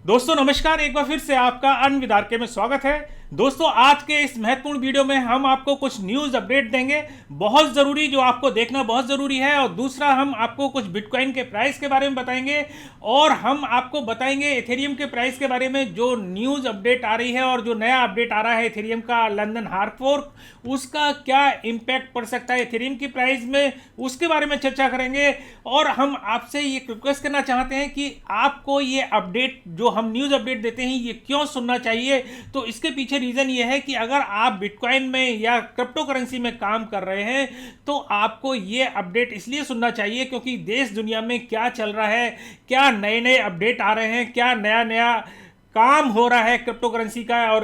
दोस्तों नमस्कार, एक बार फिर से आपका अन्य विदारके में स्वागत है। दोस्तों आज के इस महत्वपूर्ण वीडियो में हम आपको कुछ न्यूज़ अपडेट देंगे, बहुत ज़रूरी, जो आपको देखना बहुत ज़रूरी है। और दूसरा हम आपको कुछ बिटकॉइन के प्राइस के बारे में बताएंगे और हम आपको बताएंगे इथेरियम के प्राइस के बारे में जो न्यूज़ अपडेट आ रही है और जो नया अपडेट आ रहा है इथेरियम का लंदन हार्ड फोर्क, उसका क्या इम्पैक्ट पड़ सकता है इथेरियम की प्राइस में, उसके बारे में चर्चा करेंगे। और हम आपसे ये रिक्वेस्ट करना चाहते हैं कि आपको ये अपडेट, जो हम न्यूज़ अपडेट देते हैं, ये क्यों सुनना चाहिए। तो इसके पीछे रीज़न ये है कि अगर आप बिटकॉइन में या क्रिप्टो करेंसी में काम कर रहे हैं तो आपको ये अपडेट इसलिए सुनना चाहिए क्योंकि देश दुनिया में क्या चल रहा है, क्या नए नए अपडेट आ रहे हैं, क्या नया नया काम हो रहा है क्रिप्टो करेंसी का और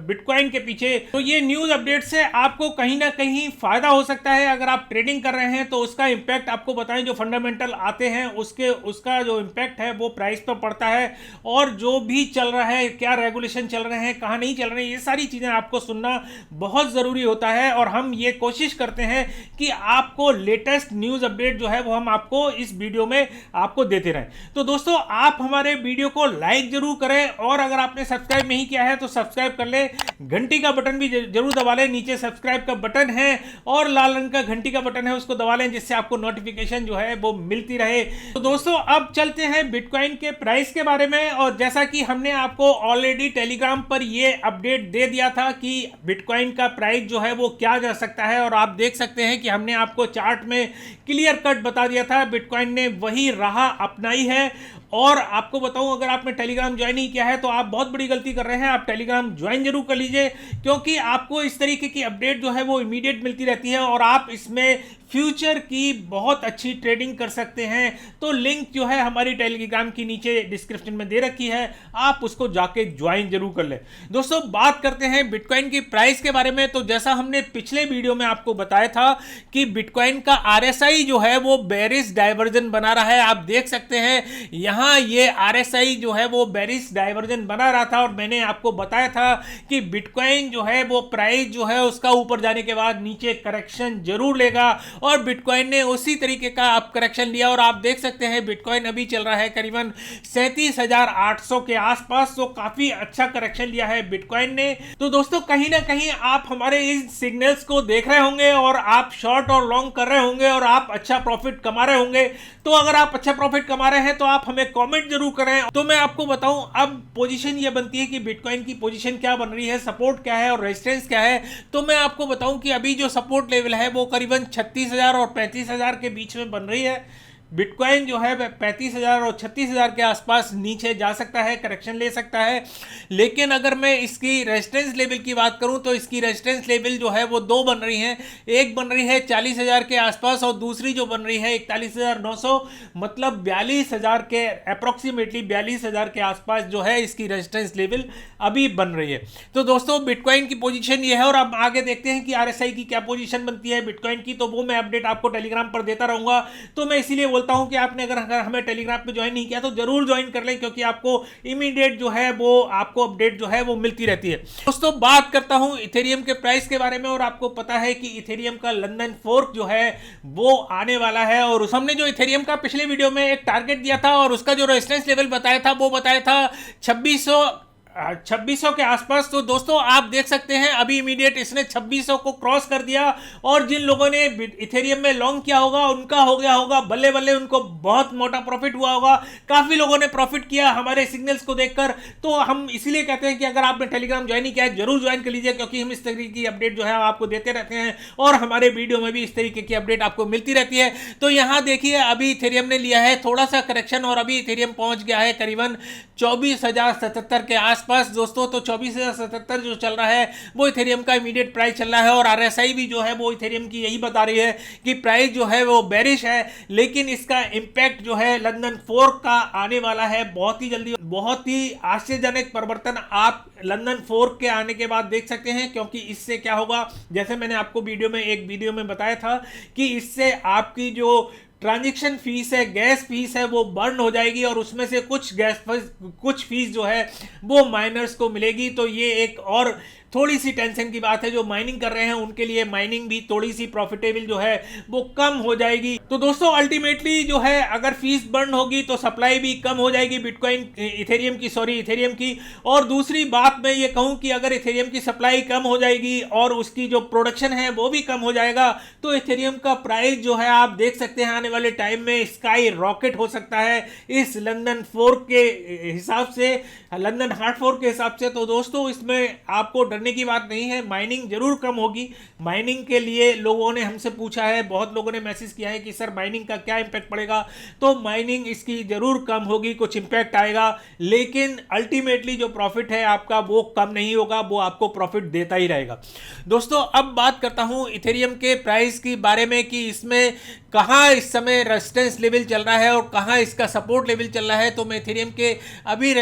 बिटकॉइन के पीछे। तो ये न्यूज़ अपडेट से आपको कहीं ना कहीं फ़ायदा हो सकता है। अगर आप ट्रेडिंग कर रहे हैं तो उसका इम्पैक्ट आपको बताएं, जो फंडामेंटल आते हैं उसका जो इम्पैक्ट है वो प्राइस पर पड़ता है। और जो भी चल रहा है, क्या रेगुलेशन चल रहे हैं, कहाँ नहीं चल रहे हैं, ये सारी चीज़ें आपको सुनना बहुत ज़रूरी होता है। और हम ये कोशिश करते हैं कि आपको लेटेस्ट न्यूज़ अपडेट जो है वो हम आपको इस वीडियो में आपको देते रहें। तो दोस्तों आप हमारे वीडियो को लाइक ज़रूर करें और अगर आपने सब्सक्राइब नहीं किया है तो सब्सक्राइब कर ले, घंटी का बटन भी जरूर दबा लें। नीचे सब्सक्राइब का बटन है और लाल रंग का घंटी का बटन है, उसको दबा लें जिससे आपको नोटिफिकेशन जो है वो मिलती रहे। तो दोस्तों अब चलते हैं बिटकॉइन के प्राइस के बारे में। और जैसा कि हमने आपको ऑलरेडी टेलीग्राम पर ये अपडेट दे दिया था कि बिटकॉइन का प्राइस जो है वो क्या जा सकता है, और आप देख सकते हैं कि हमने आपको चार्ट में क्लियर कट बता दिया था, बिटकॉइन ने वही राह अपनाई है। और आपको बताऊं, अगर आपने टेलीग्राम ज्वाइन नहीं किया है तो आप बहुत बड़ी गलती कर रहे हैं। आप टेलीग्राम ज्वाइन जरूर कर लीजिए क्योंकि आपको इस तरीके की अपडेट जो है वो इमीडिएट मिलती रहती है और आप इसमें फ्यूचर की बहुत अच्छी ट्रेडिंग कर सकते हैं। तो लिंक जो है हमारी टेलीग्राम की नीचे डिस्क्रिप्शन में दे रखी है, आप उसको जाके ज्वाइन जरूर कर लें। दोस्तों बात करते हैं बिटकॉइन की प्राइस के बारे में। तो जैसा हमने पिछले वीडियो में आपको बताया था कि बिटकॉइन का आरएसआई जो है वो बेरिश डाइवर्जन बना रहा है। आप देख सकते हैं यहाँ ये आरएसआई जो है वो बेरिश डाइवर्जन बना रहा था और मैंने आपको बताया था कि बिटकॉइन जो है वो प्राइस जो है उसका ऊपर जाने के बाद नीचे करेक्शन जरूर लेगा, और बिटकॉइन ने उसी तरीके का अप करेक्शन लिया। और आप देख सकते हैं बिटकॉइन अभी चल रहा है करीबन 37,800 के आसपास। तो काफी अच्छा करेक्शन लिया है बिटकॉइन ने। तो दोस्तों कहीं ना कहीं आप हमारे इस सिग्नल्स को देख रहे होंगे और आप शॉर्ट और लॉन्ग कर रहे होंगे और आप अच्छा प्रॉफिट कमा रहे होंगे। तो अगर आप अच्छा प्रॉफिट कमा रहे हैं तो आप हमें कमेंट जरूर करें। तो मैं आपको बताऊं, अब पोजीशन ये बनती है कि बिटकॉइन की पोजीशन क्या बन रही है, सपोर्ट क्या है और रेजिस्टेंस क्या है। तो मैं आपको बताऊं कि अभी जो सपोर्ट लेवल है वो करीबन 36,000 और 35,000 के बीच में बन रही है। बिटकॉइन जो है 35,000 और 36,000 के आसपास नीचे जा सकता है, करेक्शन ले सकता है। लेकिन अगर मैं इसकी रेजिस्टेंस लेवल की बात करूं तो इसकी रेजिस्टेंस लेवल जो है वो दो बन रही हैं। एक बन रही है 40,000 के आसपास और दूसरी जो बन रही है 41,900, मतलब 42,000 के अप्रोक्सीमेटली 42,000 के आसपास जो है इसकी रेजिस्टेंस लेवल अभी बन रही है। तो दोस्तों बिटकॉइन की पोजीशन ये है और अब आगे देखते हैं कि आरएसआई की क्या पोजीशन बनती है बिटकॉइन की। तो वो मैं अपडेट आपको टेलीग्राम पर देता रहूंगा। तो मैं इसीलिए बोलता हूं कि आपने अगर हमें टेलीग्राम पे ज्वाइन नहीं किया तो जरूर ज्वाइन कर लें क्योंकि आपको इमीडिएट जो है वो आपको अपडेट जो है वो मिलती रहती है। दोस्तों बात करता हूं इथेरियम के प्राइस के बारे में। और आपको पता है कि इथेरियम का लंदन फोर्क जो है वो आने वाला है और हमने जो इथेरियम का पिछले वीडियो में एक टारगेट दिया था और उसका जो रेजिस्टेंस लेवल बताया था वो बताया था 2600 के आसपास। तो दोस्तों आप देख सकते हैं अभी इमीडिएट इसने 2600 को क्रॉस कर दिया और जिन लोगों ने इथेरियम में लॉन्ग किया होगा उनका हो गया होगा बल्ले बल्ले, उनको बहुत मोटा प्रॉफिट हुआ होगा। काफी लोगों ने प्रॉफिट किया हमारे सिग्नल्स को देखकर। तो हम इसीलिए कहते हैं कि अगर आपने टेलीग्राम ज्वाइन नहीं किया है जरूर ज्वाइन कर लीजिए क्योंकि हम इस तरीके की अपडेट जो है आपको देते रहते हैं और हमारे वीडियो में भी इस तरीके की अपडेट आपको मिलती रहती है। तो यहां देखिए अभी इथेरियम ने लिया है थोड़ा सा करेक्शन और अभी इथेरियम पहुंच गया है करीबन 24,077 के आसपास दोस्तों। तो 24,077 जो चल रहा है वो इथेरियम का इमीडिएट प्राइस चल रहा है और आरएसआई भी जो है वो इथेरियम की यही बता रही है कि प्राइस जो है वो बेरिश है, लेकिन इसका इंपैक्ट जो है लंदन फोर्क का आने वाला है बहुत ही जल्दी। बहुत ही आश्चर्यजनक परिवर्तन आप लंदन फोर्क के आने के बाद देख सकते हैं क्योंकि इससे क्या होगा, जैसे मैंने आपको एक वीडियो में बताया था कि इससे आपकी जो ट्रांजैक्शन फीस है, गैस फीस है, वो बर्न हो जाएगी और उसमें से कुछ फीस जो है वो माइनर्स को मिलेगी। तो ये एक और थोड़ी सी टेंशन की बात है। जो माइनिंग कर रहे हैं उनके लिए माइनिंग भी थोड़ी सी प्रॉफिटेबल जो है वो कम हो जाएगी। तो दोस्तों अल्टीमेटली जो है अगर फीस बर्न होगी तो सप्लाई भी कम हो जाएगी बिटकॉइन इथेरियम की। और दूसरी बात मैं ये कहूं कि अगर इथेरियम की सप्लाई कम हो जाएगी और उसकी जो प्रोडक्शन है वो भी कम हो जाएगा तो इथेरियम का प्राइस जो है आप देख सकते हैं आने वाले टाइम में स्काई रॉकेट हो सकता है इस लंदन फोर्क के हिसाब से, लंदन हार्ड फोर्क के हिसाब से। तो दोस्तों इसमें आपको डरने की बात नहीं है, माइनिंग जरूर कम होगी। माइनिंग के लिए लोगों ने हमसे पूछा है, बहुत लोगों ने मैसेज किया है कि सर माइनिंग का क्या इंपैक्ट पड़ेगा, तो माइनिंग इसकी जरूर कम होगी, कुछ इंपैक्ट आएगा, लेकिन अल्टीमेटली जो प्रॉफिट है आपका वो कम नहीं होगा, वो आपको प्रॉफिट देता ही रहेगा। दोस्तों अब बात करता हूं इथेरियम के प्राइस की बारे में कि इसमें कहां इस समय रेजिस्टेंस लेवल चल रहा है और कहां इसका सपोर्ट लेवल चल रहा है। तो मैं इथेरियम के अभी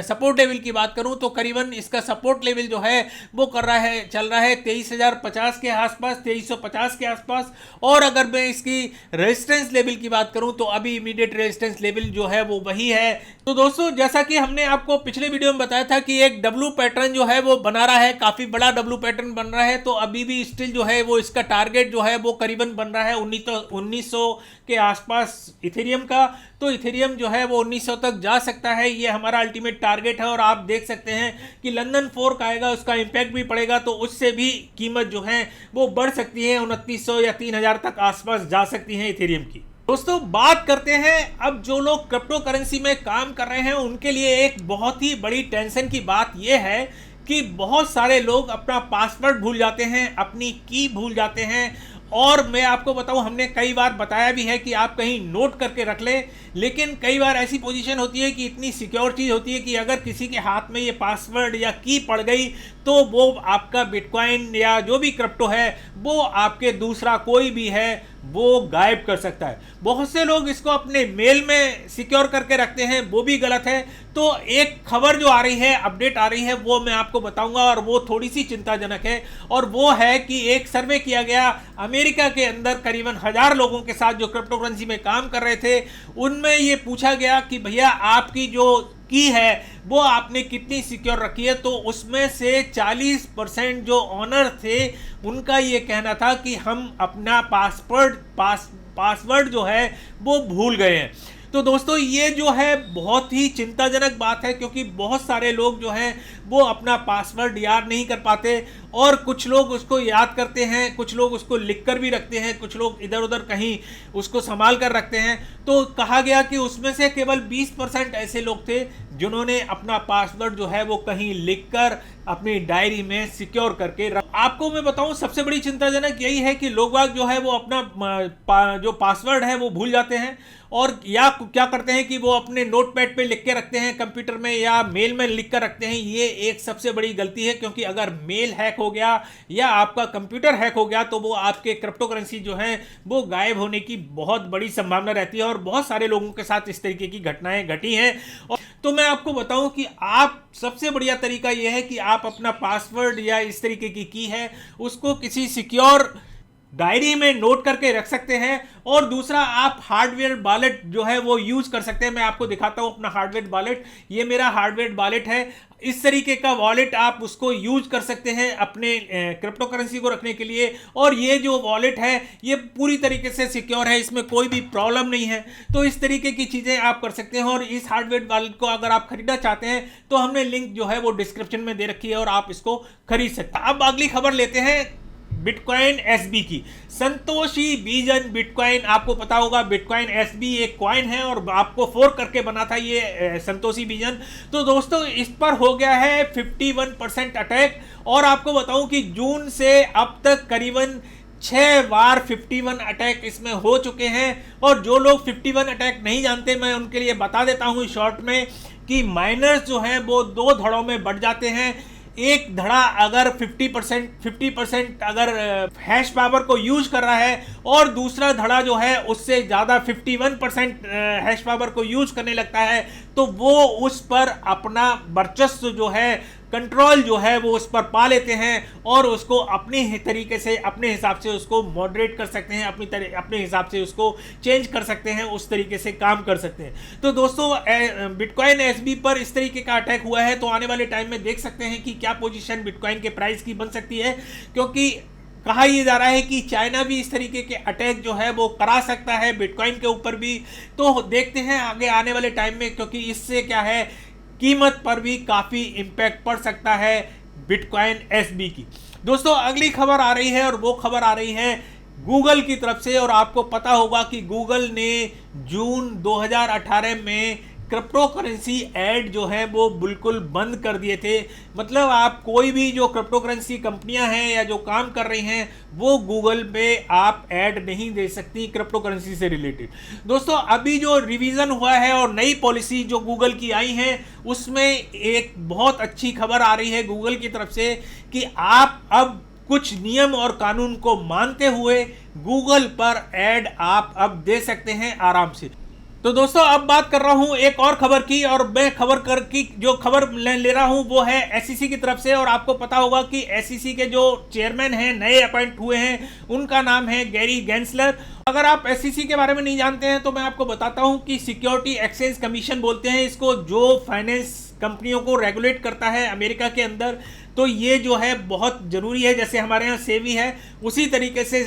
सपोर्ट लेवल की बात करूं तो करीबन इसका सपोर्ट लेवल जो है वो चल रहा है 23,050 के आसपास, 2350 के आसपास। और अगर मैं इसकी रेजिस्टेंस लेवल की बात करूं तो अभी इमीडिएट रेजिस्टेंस लेवल जो है वो वही है। तो दोस्तों जैसा कि हमने आपको पिछले वीडियो में बताया था कि एक डब्ल्यू पैटर्न जो है वो बना रहा है, काफी बड़ा डब्ल्यू पैटर्न बन रहा है। तो अभी भी स्टिल जो है वो इसका टारगेट जो है वो करीबन बन रहा है 1900 के आसपास इथेरियम का। तो इथेरियम जो है वो 1900 तक जा सकता है, ये हमारा अल्टीमेट टारगेट है। और आप देख सकते हैं कि लंदन फोर्क आएगा, उसका इंपैक्ट भी पड़ेगा, तो उससे भी कीमत जो है वो बढ़ सकती है, 2900 या 3000 तक आसपास जा सकती है इथेरियम की। दोस्तों बात करते हैं अब जो लोग क्रिप्टो करेंसी में काम कर रहे हैं उनके लिए एक बहुत ही बड़ी टेंशन की बात यह है कि बहुत सारे लोग अपना पासवर्ड भूल जाते हैं, अपनी की भूल जाते हैं। और मैं आपको बताऊं, हमने कई बार बताया भी है कि आप कहीं नोट करके रख लें, लेकिन कई बार ऐसी पोजीशन होती है कि इतनी सिक्योर चीज़ होती है कि अगर किसी के हाथ में ये पासवर्ड या की पड़ गई तो वो आपका बिटकॉइन या जो भी क्रिप्टो है वो आपके दूसरा कोई भी है वो गायब कर सकता है। बहुत से लोग इसको अपने मेल में सिक्योर करके रखते हैं, वो भी गलत है। तो एक खबर जो आ रही है, अपडेट आ रही है, वो मैं आपको बताऊंगा और वो थोड़ी सी चिंताजनक है। और वो है कि एक सर्वे किया गया अमेरिका के अंदर करीबन 1000 लोगों के साथ जो क्रिप्टो करेंसी में काम कर रहे थे, उनमें ये पूछा गया कि भैया आपकी जो की है वो आपने कितनी सिक्योर रखी है। तो उसमें से 40% जो ऑनर थे उनका ये कहना था कि हम अपना पासवर्ड जो है वो भूल गए हैं। तो दोस्तों ये जो है बहुत ही चिंताजनक बात है, क्योंकि बहुत सारे लोग जो हैं वो अपना पासवर्ड याद नहीं कर पाते और कुछ लोग उसको याद करते हैं, कुछ लोग उसको लिख कर भी रखते हैं, कुछ लोग इधर उधर कहीं उसको संभाल कर रखते हैं। तो कहा गया कि उसमें से केवल 20% ऐसे लोग थे जिन्होंने अपना पासवर्ड जो है वो कहीं लिखकर अपनी डायरी में सिक्योर करके आपको मैं बताऊं सबसे बड़ी चिंताजनक यही है कि लोग बाग जो है वो अपना जो पासवर्ड है वो भूल जाते हैं और या क्या करते हैं कि वो अपने नोटपैड पे लिख के रखते हैं, कंप्यूटर में या मेल में लिख कर रखते हैं। ये एक सबसे बड़ी गलती है, क्योंकि अगर मेल हैक हो गया या आपका कंप्यूटर हैक हो गया तो वो आपके क्रिप्टो करेंसी जो है वो गायब होने की बहुत बड़ी संभावना रहती है और बहुत सारे लोगों के साथ इस तरीके की घटनाएं घटी हैं। और तो मैं आपको बताऊं कि आप सबसे बढ़िया तरीका यह है कि आप अपना पासवर्ड या इस तरीके की है उसको किसी सिक्योर डायरी में नोट करके रख सकते हैं। और दूसरा आप हार्डवेयर वॉलेट जो है वो यूज कर सकते हैं। मैं आपको दिखाता हूं अपना हार्डवेयर वॉलेट, ये मेरा हार्डवेयर वॉलेट है। इस तरीके का वॉलेट आप उसको यूज कर सकते हैं अपने क्रिप्टो करेंसी को रखने के लिए। और ये जो वॉलेट है ये पूरी तरीके से सिक्योर है, इसमें कोई भी प्रॉब्लम नहीं है। तो इस तरीके की चीजें आप कर सकते हैं। और इस हार्डवेयर वॉलेट को अगर आप खरीदना चाहते हैं तो हमने लिंक जो है वो डिस्क्रिप्शन में दे रखी है और आप इसको खरीद सकते हैं। अब अगली खबर लेते हैं बिटकॉइन एसबी की। संतोषी बीजन बिटकॉइन, आपको पता होगा बिटकॉइन एसबी एक कॉइन है और आपको फोर्क करके बना था ये संतोषी बीजन। तो दोस्तों इस पर हो गया है 51% अटैक। और आपको बताऊं कि जून से अब तक करीबन 6 बार 51 अटैक इसमें हो चुके हैं। और जो लोग 51 अटैक नहीं जानते मैं उनके लिए बता देता हूं शॉर्ट में कि माइनर्स जो हैं वो 2 धड़ों में बढ़ जाते हैं। एक धड़ा अगर 50% अगर हैश पावर को यूज कर रहा है और दूसरा धड़ा जो है उससे ज़्यादा 51% हैश पावर को यूज करने लगता है तो वो उस पर अपना वर्चस्व जो है कंट्रोल जो है वो उस पर पा लेते हैं और उसको अपने तरीके से, अपने हिसाब से उसको मॉडरेट कर सकते हैं, अपने हिसाब से उसको चेंज कर सकते हैं, उस तरीके से काम कर सकते हैं। तो दोस्तों बिटकॉइन एसबी पर इस तरीके का अटैक हुआ है, तो आने वाले टाइम में देख सकते हैं कि क्या पोजीशन बिटकॉइन के प्राइस की बन सकती है, क्योंकि कहा यह जा रहा है कि चाइना भी इस तरीके के अटैक जो है वो करा सकता है बिटकॉइन के ऊपर भी। तो देखते हैं आगे आने वाले टाइम में, क्योंकि इससे क्या है, कीमत पर भी काफ़ी इम्पैक्ट पड़ सकता है बिटकॉइन एसबी की। दोस्तों अगली खबर आ रही है और वो खबर आ रही है गूगल की तरफ से। और आपको पता होगा कि गूगल ने जून 2018 में क्रिप्टो करेंसी ऐड जो है वो बिल्कुल बंद कर दिए थे। मतलब आप कोई भी जो क्रिप्टो करेंसी कंपनियां हैं या जो काम कर रही हैं वो गूगल पे आप ऐड नहीं दे सकती क्रिप्टो करेंसी से रिलेटेड। दोस्तों अभी जो रिवीजन हुआ है और नई पॉलिसी जो गूगल की आई है उसमें एक बहुत अच्छी खबर आ रही है गूगल की तरफ से कि आप अब कुछ नियम और कानून को मानते हुए गूगल पर ऐड आप अब दे सकते हैं आराम से। तो दोस्तों अब बात कर रहा हूं एक और खबर की, और मैं जो खबर ले रहा हूं वो है एसईसी की तरफ से। और आपको पता होगा कि एसईसी के जो चेयरमैन हैं, नए अपॉइंट हुए हैं, उनका नाम है गैरी गेंसलर। अगर आप एसईसी के बारे में नहीं जानते हैं तो मैं आपको बताता हूं कि सिक्योरिटी एक्सचेंज कमीशन बोलते हैं इसको, जो फाइनेंस कंपनियों को रेगुलेट करता है अमेरिका के अंदर। तो ये जो है बहुत ज़रूरी है, जैसे हमारे यहाँ सेबी है उसी तरीके से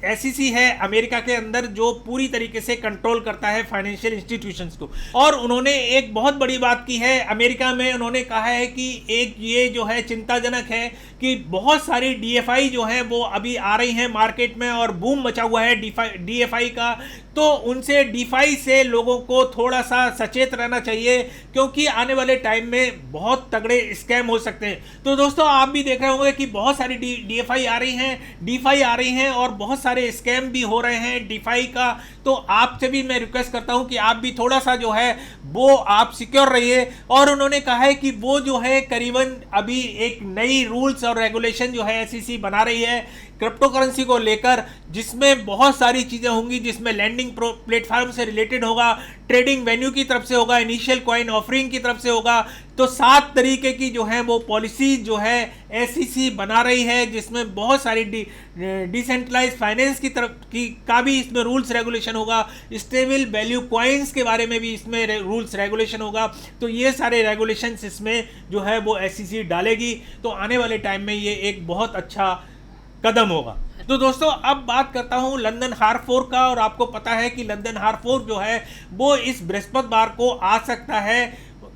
एसईसी है अमेरिका के अंदर, जो पूरी तरीके से कंट्रोल करता है फाइनेंशियल इंस्टीट्यूशंस को। और उन्होंने एक बहुत बड़ी बात की है अमेरिका में, उन्होंने कहा है कि एक ये जो है चिंताजनक है कि बहुत सारी डीएफआई जो है वो अभी आ रही हैं मार्केट में और बूम मचा हुआ है डीएफआई का। तो उनसे डीफाई से लोगों को थोड़ा सा सचेत रहना चाहिए, क्योंकि आने वाले टाइम में बहुत तगड़े स्कैम हो सकते हैं। तो दोस्तों आप भी देख रहे होंगे कि बहुत सारी डीएफआई आ रही हैं, डीफाई आ रही हैं और बहुत सारे स्कैम भी हो रहे हैं डीफाई का। तो आपसे भी मैं रिक्वेस्ट करता हूं कि आप भी थोड़ा सा जो है वो आप सिक्योर रहिए। और उन्होंने कहा है कि वो जो है करीबन अभी एक नई रूल्स और रेगुलेशन जो है एसईसी बना रही है क्रिप्टो करेंसी को लेकर, जिसमें बहुत सारी चीज़ें होंगी, जिसमें लैंडिंग प्लेटफॉर्म से रिलेटेड होगा, ट्रेडिंग वेन्यू की तरफ से होगा, इनिशियल कॉइन ऑफरिंग की तरफ से होगा। तो 7 तरीके की जो है वो पॉलिसीज जो है एसईसी बना रही है, जिसमें बहुत सारी डिसेंट्रलाइज फाइनेंस की तरफ का भी इसमें रूल्स रेगुलेशन होगा, स्टेबल वैल्यू कॉइन्स के बारे में भी इसमें रूल्स रेगुलेशन होगा। तो ये सारे रेगुलेशंस इसमें जो है वो एसईसी डालेगी। तो आने वाले टाइम में ये एक बहुत अच्छा कदम होगा। तो दोस्तों अब बात करता हूं लंदन हार्ड फोर्क का। और आपको पता है कि लंदन हार्ड फोर्क जो है वो इस बृहस्पतिवार को आ सकता है।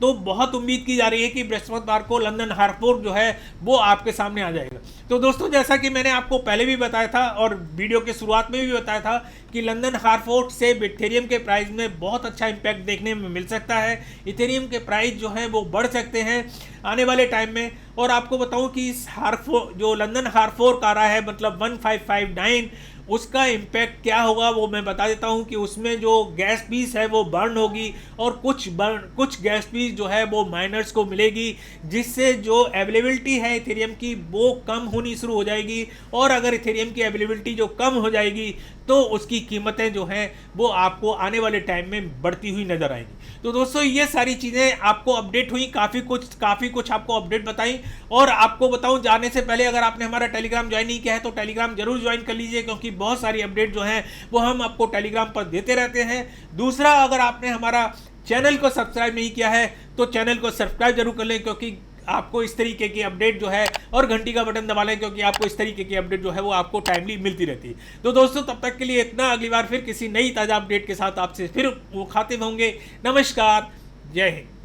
तो बहुत उम्मीद की जा रही है कि बृहस्पतिवार को लंदन हार्ड फोर्क जो है वो आपके सामने आ जाएगा। तो दोस्तों जैसा कि मैंने आपको पहले भी बताया था और वीडियो के शुरुआत में भी बताया था कि लंदन हार्ड फोर्क से इथेरियम के प्राइस में बहुत अच्छा इंपैक्ट देखने में मिल सकता है। इथेरियम के प्राइस जो है वो बढ़ सकते हैं आने वाले टाइम में। और आपको बताऊं कि इस जो लंदन हार्ड फोर्क आ रहा है, मतलब 1559, उसका इम्पैक्ट क्या होगा वो मैं बता देता हूं कि उसमें जो गैस फीस है वो बर्न होगी और कुछ गैस फीस जो है वो माइनर्स को मिलेगी, जिससे जो अवेलेबिलिटी है इथेरियम की वो कम होनी शुरू हो जाएगी। और अगर इथेरियम की अवेलेबिलिटी जो कम हो जाएगी तो उसकी कीमतें जो हैं वो आपको आने वाले टाइम में बढ़ती हुई नजर आएंगी। तो दोस्तों ये सारी चीज़ें आपको अपडेट हुई, काफ़ी कुछ आपको अपडेट बताई। और आपको बताऊं जाने से पहले अगर आपने हमारा टेलीग्राम ज्वाइन नहीं किया है तो टेलीग्राम जरूर ज्वाइन कर लीजिए, क्योंकि बहुत सारी अपडेट जो हैं वो हम आपको टेलीग्राम पर देते रहते हैं। दूसरा, अगर आपने हमारा चैनल को सब्सक्राइब नहीं किया है तो चैनल को सब्सक्राइब जरूर कर लें, क्योंकि आपको इस तरीके की अपडेट जो है, और घंटी का बटन दबा लें क्योंकि आपको इस तरीके की अपडेट जो है वो आपको टाइमली मिलती रहती है। तो दोस्तों तब तक के लिए इतना, अगली बार फिर किसी नई ताज़ा अपडेट के साथ आपसे फिर वो खातिब होंगे। नमस्कार, जय हिंद।